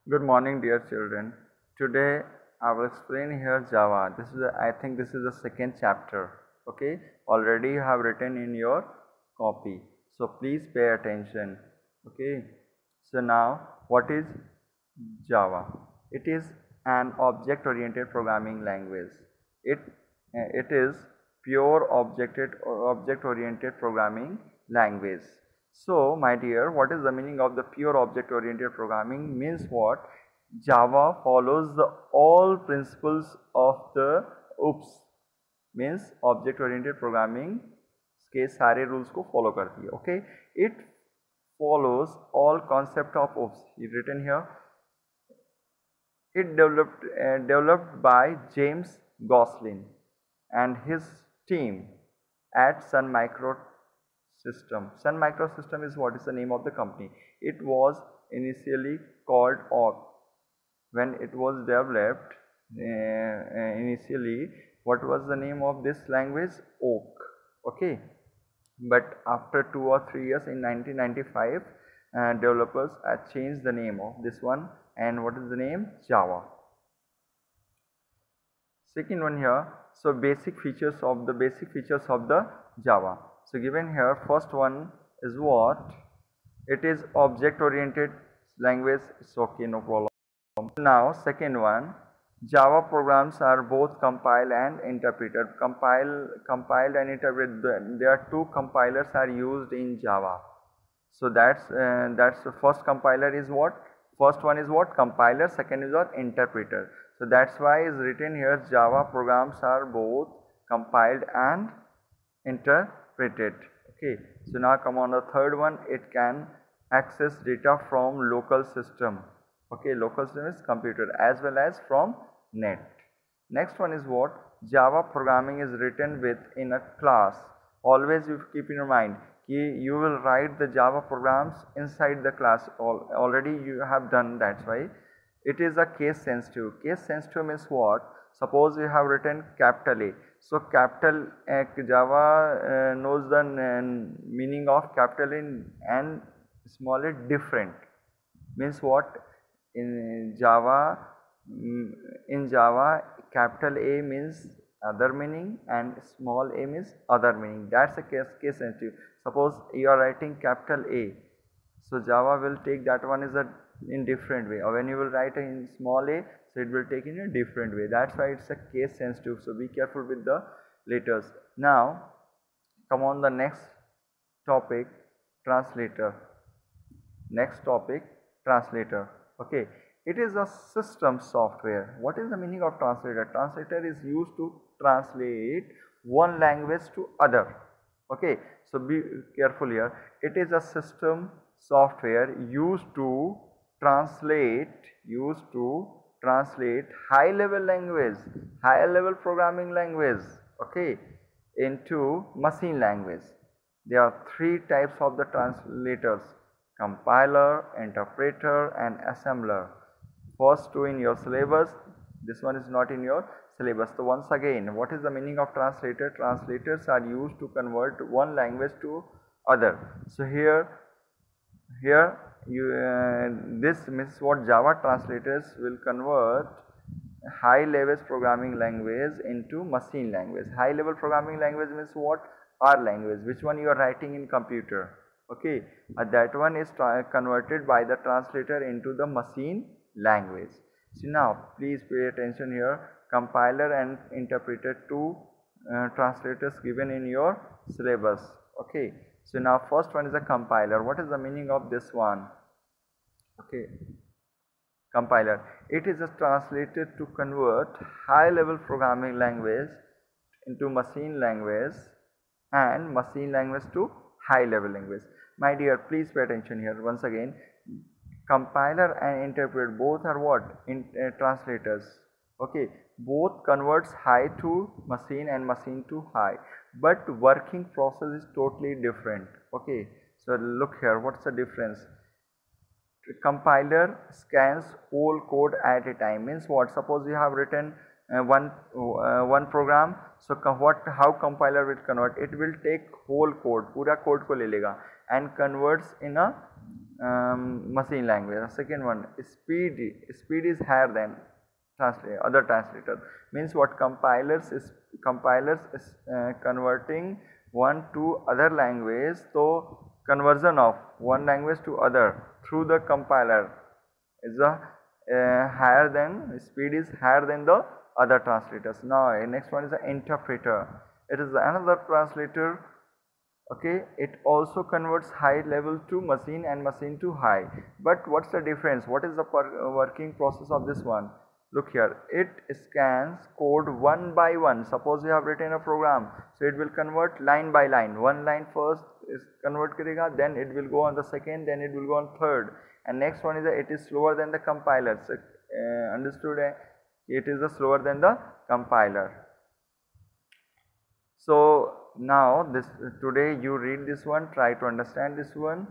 Good morning, dear children. Today I will explain here Java. I think this is the second chapter. Okay, already you have written in your copy. So please pay attention. Okay, so now what is Java? It is an object-oriented programming language. It is pure object-oriented programming language. So, my dear, what is the meaning of the pure object-oriented programming? Means what? Java follows the all principles of the OOPS, means object-oriented programming के सारे rules को follow करती है. Okay, it follows all concept of OOPS. It written here. It developed by James Gosling and his team at Sun Microsystem. Sun Microsystem is what is the name of the company. It was initially called OOC. When it was developed initially, what was the name of this language? OOC. Okay, but after 2 or 3 years in 1995, developers had changed the name of this one, and what is the name? Java. Second one here, so basic features of the Java. So given here, first one is what? It is object oriented language. It's okay, no problem. Now second one, Java programs are both compiled and interpreted. Compiled and interpreted. There are two compilers are used in Java. So that's the first compiler is what? First one is what? Compiler. Second is what? Interpreter. So that's why is written here Java programs are both compiled and interpreted. Okay. So now come on the third one. It can access data from local system. Okay, local system is computer as well as from net. Next one is what? Java programming is written with in a class. Always you keep in your mind you will write the Java programs inside the class. Already you have done, that's why it is a case sensitive. Case sensitive means what? Suppose you have written capital A. So capital Java knows the meaning of capital A and small a different. Means what? In Java, capital A means other meaning and small a means other meaning. That's a case sensitive. Suppose you are writing capital A, so Java will take that one is in different way, or when you will write in small a, so it will take in a different way. That's why it's a case sensitive. So be careful with the letters. Now come on the next topic, translator. Next topic, translator. Okay, it is a system software. What is the meaning of translator? Translator is used to translate one language to other. Okay, so be careful here. It is a system software used to translate high level language, high level programming language, okay, into machine language. There are three types of the translators: compiler, interpreter and assembler. First two in your syllabus, this one is not in your syllabus. So once again, what is the meaning of translator? Translators are used to convert one language to other. So here this means what? Java translators will convert high level programming language into machine language. High level programming language means what? R language, which one you are writing in computer. Okay, that one is converted by the translator into the machine language. So now please pay attention here. Compiler and interpreter, two translators given in your syllabus. Okay, so now first one is a compiler. What is the meaning of this one? Okay, compiler, it is a translator to convert high level programming language into machine language and machine language to high level language. My dear, please pay attention here. Once again, compiler and interpreter both are what? Translators. Okay, both converts high to machine and machine to high, but working process is totally different. Okay, so look here, what's the difference? Compiler scans whole code at a time. Means what? Suppose you have written one program, so how compiler will convert? It will take whole code, पूरा code को ले लेगा and converts in a machine language. Second one, speed is higher than other translator. Means what, compilers is converting one to other language. So conversion of one language to other through the compiler is a higher than, speed is higher than the other translators. Now next one is the interpreter. It is another translator. Okay, it also converts high level to machine and machine to high. But what's the difference? What is the working process of this one? Look here, it scans code one by one. Suppose you have written a program, so it will convert line by line. One line first is convert karega, then it will go on the second, then it will go on third, and next one is that it is slower than the compiler. So, understood? It is slower than the compiler. So now this, today you read this one, try to understand this one.